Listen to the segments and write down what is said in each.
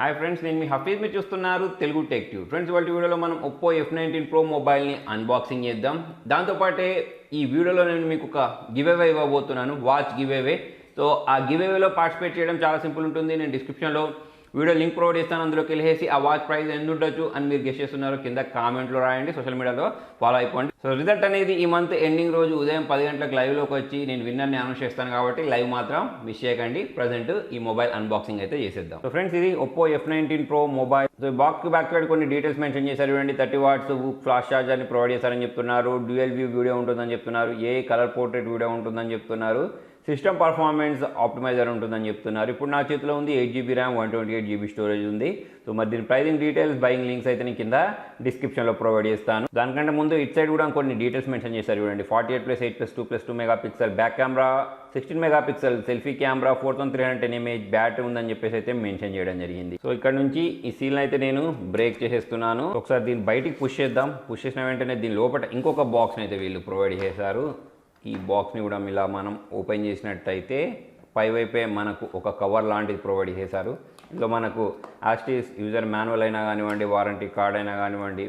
Hi friends, నేను మీ హఫీజ్. మీరు చూస్తున్నారు తెలుగు టెక్ ట్యూబ్. ఫ్రెండ్స్, వాటి వీడియోలో మనం OPPO F19 Pro మొబైల్ని అన్బాక్సింగ్ చేద్దాం. దాంతోపాటే ఈ వీడియోలో నేను మీకు ఒక గివ్ అవే ఇవ్వబోతున్నాను, వాచ్ గివ్ అవే. సో ఆ గివ్ అవేలో పార్టిసిపేట్ చేయడం చాలా సింపుల్ ఉంటుంది. నేను డిస్క్రిప్షన్లో వీడియో లింక్ ప్రొవైడ్ చేస్తాను. అందులోకి వెళ్ళేసి ఆ వాచ్ ప్రైస్ ఎంత ఉండొచ్చు అని మీరు గెస్ చేస్తున్నారు కింద కామెంట్లో రాయండి, సోషల్ మీడియాలో ఫాలో అయిపోండి. సో రిజల్ట్ అనేది ఈ మంత్ ఎండింగ్ రోజు ఉదయం 10 గంటలకు లైవ్లోకి వచ్చి నేను విన్నర్ని అనౌన్స్ చేస్తాను కాబట్టి లైవ్ మాత్రం మిస్ చేయకండి. ప్రజెంట్ ఈ మొబైల్ అన్బాక్సింగ్ అయితే చేసేద్దాం. సో ఫ్రెండ్స్, ఇది OPPO F19 Pro mobile. So box back side కొన్ని డీటెయిల్స్ మెన్షన్ చేశారు. 30 వాట్స్ VOOC ఫ్లాష్ చార్జర్ని ప్రొవైడ్ చేశారని చెప్తున్నారు. డ్యూయల్ వ్యూ వీడియో ఉంటుందని చెప్తున్నారు. కలర్ పోర్ట్రేట్ వీడియో ఉంటుందని చెప్తున్నారు. సిస్టమ్ పర్ఫార్మెన్స్ ఆప్టిమైజర్ ఉంటుందని చెప్తున్నారు. ఇప్పుడు నా చేతిలో ఉంది 8GB ర్యామ్, 128GB స్టోరేజ్ ఉంది. సో మరి దీని ప్రైజింగ్ డీటెయిల్స్, బయింగ్ లింక్స్ అయితే నేను కింద డిస్క్రిప్షన్లో ప్రొవైడ్ చేస్తాను. దానికంటే ముందు ఇట్ సైడ్ కూడా కొన్ని డీటెయిల్స్ మెన్షన్ చేశారు. చూడండి, 48+8+2+2 megapixel back camera, 16 megapixel selfie camera, 4310 mAh battery ఉందని చెప్పేసి అయితే మెన్షన్ చేయడం జరిగింది. సో ఇక్కడ నుంచి ఈ సీల్ అయితే నేను బ్రేక్ చేసేస్తున్నాను. ఒకసారి దీన్ని బయటికి పుష్ చేద్దాం. పుష్ చేసిన వెంటనే దీని లోపల ఇంకొక బాక్స్ని అయితే వీళ్ళు ప్రొవైడ్ చేశారు. ఈ బాక్స్ని కూడా ఇలా మనం ఓపెన్ చేసినట్టయితే పైవైపే మనకు ఒక కవర్ లాంటిది ప్రొవైడ్ చేశారు. ఇందులో మనకు యాస్టీస్ యూజర్ మాన్యువల్ అయినా కానివ్వండి, వారంటీ కార్డ్ అయినా కానివ్వండి,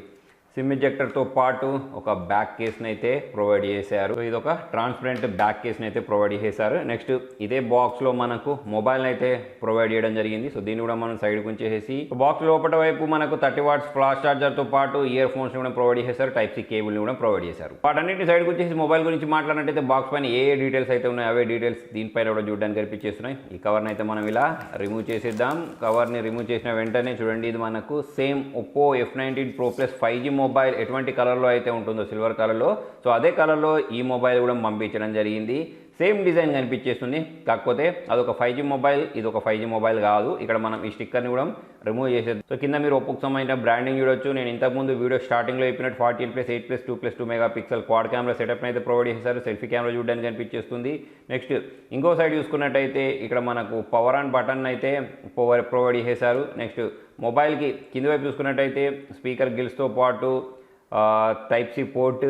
సిమ్ ఇంజెక్టర్తో పాటు ఒక బ్యాక్ కేస్ని అయితే ప్రొవైడ్ చేశారు. ఇది ఒక ట్రాన్స్పరెంట్ బ్యాక్ కేస్ని అయితే ప్రొవైడ్ చేశారు. నెక్స్ట్ ఇదే బాక్స్లో మనకు మొబైల్ని అయితే ప్రొవైడ్ చేయడం జరిగింది. సో దీన్ని కూడా మనం సైడ్కి ఉంచేసి బాక్స్ లోపల వైపు మనకు 30 వాట్స్ ఫ్లాష్ చార్జర్తో పాటు ఇయర్ ఫోన్స్ని కూడా ప్రొవైడ్ చేశారు. Type-C కేబుల్ని కూడా ప్రొవైడ్ చేశారు. వాటన్నింటి సైడ్కి వచ్చేసి మొబైల్ గురించి మాట్లాడినట్టయితే బాక్స్ పైన ఏ డీటెయిల్స్ అయితే ఉన్నాయి అవే డీటెయిల్స్ దీనిపైన కూడా చూడడానికి కనిపించేస్తున్నాయి. ఈ కవర్ని అయితే మనం ఇలా రిమూవ్ చేసేద్దాం. కవర్ని రిమూవ్ చేసిన వెంటనే చూడండి, ఇది మనకు same OPPO F19 Pro Plus 5G mobile ఎటువంటి కలర్లో అయితే ఉంటుందో, సిల్వర్ కలర్లో, సో అదే కలర్లో ఈ మొబైల్ కూడా పంపించడం జరిగింది. సేమ్ డిజైన్ కనిపించేస్తుంది. కాకపోతే అదొక 5G మొబైల్, ఇది ఒక 5G మొబైల్ కాదు. ఇక్కడ మనం ఈ స్టిక్కర్ని కూడా రిమూవ్ చేసేది. సో కింద మీరు OPPOకి సంబంధించిన బ్రాండింగ్ చూడొచ్చు. నేను ఇంతకుముందు వీడియో స్టార్టింగ్లో చెప్పినట్టు 48+8+2+2 మెగాపిక్సెల్ క్వాడ్ కెమెరా సెటప్ని అయితే ప్రొవైడ్ చేశారు. సెల్ఫీ కెమెరా చూడడానికి కనిపించేస్తుంది. నెక్స్ట్ ఇంకో సైడ్ చూసుకున్నట్టయితే ఇక్కడ మనకు పవర్ ఆన్ బటన్ అయితే ప్రొవైడ్ చేశారు. నెక్స్ట్ మొబైల్కి కింది వైపు చూసుకున్నట్టయితే స్పీకర్ గిల్స్తో పాటు Type-C port,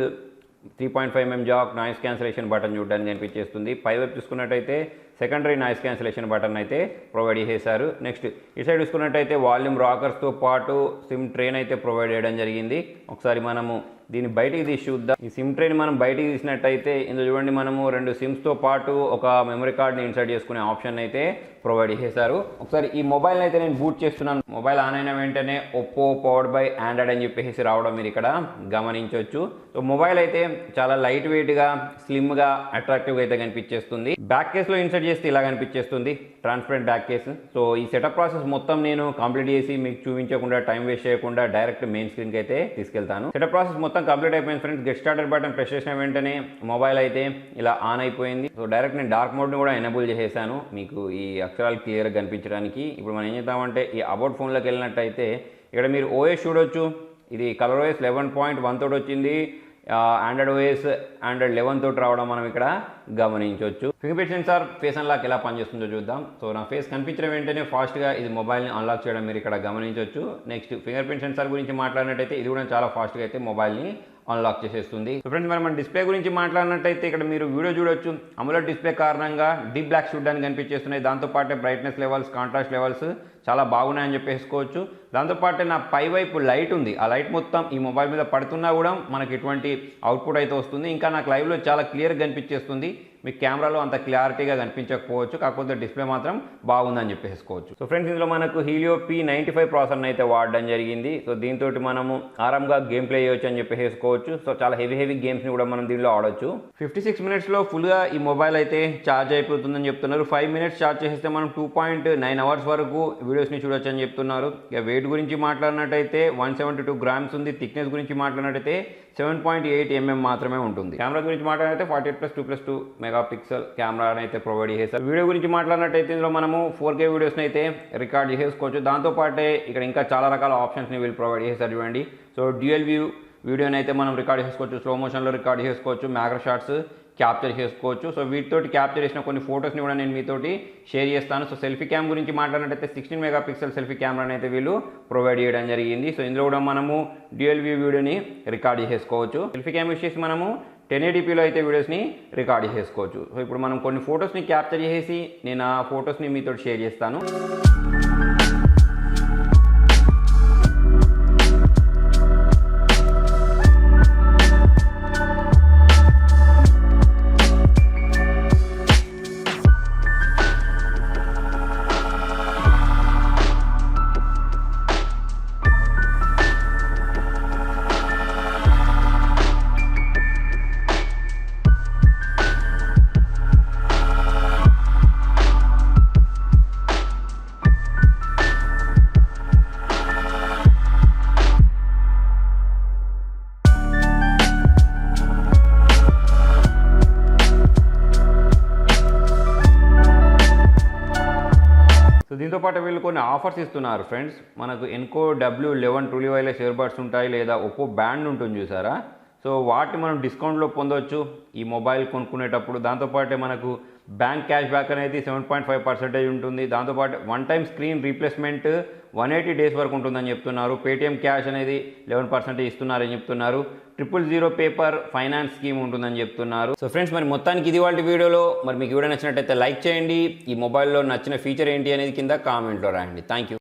3.5mm Jack, noise cancellation button చూడడానికి కనిపించేస్తుంది. పైవైపు చూసుకున్నట్టయితే సెకండరీ నాయిస్ క్యాన్సిలేషన్ బటన్ అయితే ప్రొవైడ్ చేశారు. నెక్స్ట్ ఈ సైడ్ చూసుకున్నట్టయితే వాల్యూమ్ రాకర్స్తో పాటు సిమ్ ట్రేన్ అయితే ప్రొవైడ్ చేయడం జరిగింది. ఒకసారి మనము దీన్ని బయటికి తీసి చూద్దాం. ఈ సిమ్ ట్రేని మనం బయటికి తీసినట్టయితే ఇందులో చూడండి, మనము 2 సిమ్స్తో పాటు ఒక మెమరీ కార్డ్ని ఇన్సర్ట్ చేసుకునే ఆప్షన్ అయితే ప్రొవైడ్ చేశారు. ఒకసారి ఈ మొబైల్ని అయితే నేను బూట్ చేస్తున్నాను. మొబైల్ ఆన్ అయిన వెంటనే OPPO పవర్డ్ బై ఆండ్రాయిడ్ అని చెప్పేసి రావడం మీరు ఇక్కడ గమనించవచ్చు. సో మొబైల్ అయితే చాలా లైట్ వెయిట్గా, స్లిమ్గా, అట్రాక్టివ్గా అయితే కనిపించేస్తుంది. బ్యాక్ కేస్లో ఇన్సర్ట్ చేస్తే ఇలా కనిపించేస్తుంది, ట్రాన్స్పరెంట్ బ్యాక్ కేస్. సో ఈ సెటప్ ప్రాసెస్ మొత్తం నేను కంప్లీట్ చేసి మీకు చూపించకుండా, టైం వేస్ట్ చేయకుండా డైరెక్ట్ మెయిన్ స్క్రీన్కి అయితే తీసుకెళ్తాను. సెటప్ ప్రాసెస్ మొత్తం కంప్లీట్ అయిపోయింది friends. Get starter button press చేసిన వెంటనే మొబైల్ అయితే ఇలా ఆన్ అయిపోయింది. సో డైరెక్ట్ నేను డార్క్ మోడ్ని కూడా ఎనేబుల్ చేసేసాను మీకు ఈ అక్షరాలు క్లియర్గా కనిపించడానికి. ఇప్పుడు మనం ఏం చేద్దామంటే ఈ అబౌట్ ఫోన్లోకి వెళ్ళినట్టయితే ఇక్కడ మీరు OS చూడొచ్చు. ఇది ColorOS 11.1 తోటి వచ్చింది. Android OS Android 11 తోటి రావడం మనం ఇక్కడ గమనించవచ్చు. Finger print censor face unlock ఎలా పనిచేస్తుందో చూద్దాం. సో నా ఫేస్ కనిపించిన వెంటనే ఫాస్ట్గా ఇది మొబైల్ని అన్లాక్ చేయడం మీరు ఇక్కడ గమనించవచ్చు. నెక్స్ట్ ఫింగర్ ప్రింట్ సెన్సార్ గురించి మాట్లాడినట్టయితే ఇది కూడా చాలా ఫాస్ట్గా అయితే మొబైల్ని అన్లాక్ చేసేస్తుంది. సో ఫ్రెండ్స్, మనం డిస్ప్లే గురించి మాట్లాడినట్టయితే ఇక్కడ మీరు వీడియో చూడొచ్చు. AMOLED డిస్ప్లే కారణంగా డీప్ బ్లాక్ చూడడానికి కనిపించేస్తున్నాయి. దాంతోపాటు బ్రైట్నెస్ లెవెల్స్, కాంట్రాస్ట్ లెవెల్స్ చాలా బాగున్నాయని చెప్పేసుకోవచ్చు. దాంతోపాటు నా పై వైపు లైట్ ఉంది. ఆ లైట్ మొత్తం ఈ మొబైల్ మీద పడుతున్నా కూడా మనకి ఎటువంటి అవుట్పుట్ అయితే వస్తుంది. ఇంకా నాకు లైవ్లో చాలా క్లియర్గా కనిపించేస్తుంది. మీకు కెమెరాలో అంత క్లారిటీగా కనిపించకపోవచ్చు, కాకపోతే డిస్ప్లే మాత్రం బాగుందని చెప్పేసుకోవచ్చు. సో ఫ్రెండ్స్, ఇందులో మనకు Helio P95 ప్రాసెసర్ని అయితే వాడడం జరిగింది. సో దీంతో మనము ఆరాంగా గేమ్ ప్లే చేయొచ్చు అని చెప్పేసుకోవచ్చు. సో చాలా హెవీ గేమ్స్ని కూడా మనం దీనిలో ఆడొచ్చు. 56 మినిట్స్లో ఫుల్గా ఈ మొబైల్ అయితే ఛార్జ్ అయిపోతుందని చెప్తున్నారు. 5 మినిట్స్ ఛార్జ్ చేస్తే మనం 2.9 అవర్స్ వరకు వీడియోస్ని చూడొచ్చు అని చెప్తున్నారు. ఇక వెయిట్ గురించి మాట్లాడినట్టయితే 172 గ్రామ్స్ ఉంది. థిక్నెస్ గురించి మాట్లాడినట్టయితే 7.8 mm మాత్రమే ఉంటుంది. కెమెరా గురించి మాట్లాడితే 48+2+2 మెగాపిక్సెల్ కెమెరాని అయితే ప్రొవైడ్ చేశారు. వీడియో గురించి మాట్లాడినట్టయితే ఇందులో మనము 4K వీడియోస్ని అయితే రికార్డ్ చేసుకోవచ్చు. దాంతోపాటే ఇక్కడ ఇంకా చాలా రకాల ఆప్షన్స్ని వీళ్ళు ప్రొవైడ్ చేశారు చూడండి. సో డ్యూయల్ వ్యూ వీడియోని అయితే మనం రికార్డ్ చేసుకోవచ్చు, స్లో మోషన్లో రికార్డ్ చేసుకోవచ్చు, మ్యాక్రో షాట్స్ క్యాప్చర్ చేసుకోవచ్చు. సో వీటితోటి క్యాప్చర్ చేసిన కొన్ని ఫొటోస్ని కూడా నేను మీతోటి షేర్ చేస్తాను. సో సెల్ఫీ క్యామ్ గురించి మాట్లాడినట్టయితే 16 మెగాపిక్సెల్ సెల్ఫీ కెమెరాని అయితే వీళ్ళు ప్రొవైడ్ చేయడం జరిగింది. సో ఇందులో కూడా మనము డ్యూయల్ వ్యూ వీడియోని రికార్డ్ చేసుకోవచ్చు. సెల్ఫీ క్యామ్ యూస్ చేసి మనము 1080pలో అయితే వీడియోస్ని రికార్డ్ చేసుకోవచ్చు. సో ఇప్పుడు మనం కొన్ని ఫొటోస్ని క్యాప్చర్ చేసి నేను ఆ ఫొటోస్ని మీతో షేర్ చేస్తాను. దీంతో పాటు వీళ్ళు కొన్ని ఆఫర్స్ ఇస్తున్నారు ఫ్రెండ్స్. మనకు Enco W11 truly wireless ear buds ఉంటాయి, లేదా ఒప్పో బ్యాండ్ ఉంటుంది చూసారా, సో వాటిని మనం డిస్కౌంట్లో పొందవచ్చు ఈ మొబైల్ కొనుక్కునేటప్పుడు. దాంతోపాటే మనకు బ్యాంక్ క్యాష్ బ్యాక్ అనేది 7.5% ఉంటుంది. దాంతోపాటు one time screen replacement 180 days వరకు ఉంటుందని చెప్తున్నారు. పేటిఎం క్యాష్ అనేది 11% ఇస్తున్నారని చెప్తున్నారు. 000 పేపర్ ఫైనాన్స్ స్కీమ్ ఉంటుందని చెప్తున్నారు. సో ఫ్రెండ్స్, మరి మొత్తానికి ఇది వాళ్ళ వీడియోలో. మరి మీకు వీడియో నచ్చినట్టయితే లైక్ చేయండి. ఈ మొబైల్లో నచ్చిన ఫీచర్ ఏంటి అనేది కింద కామెంట్లో రాయండి. Thank you.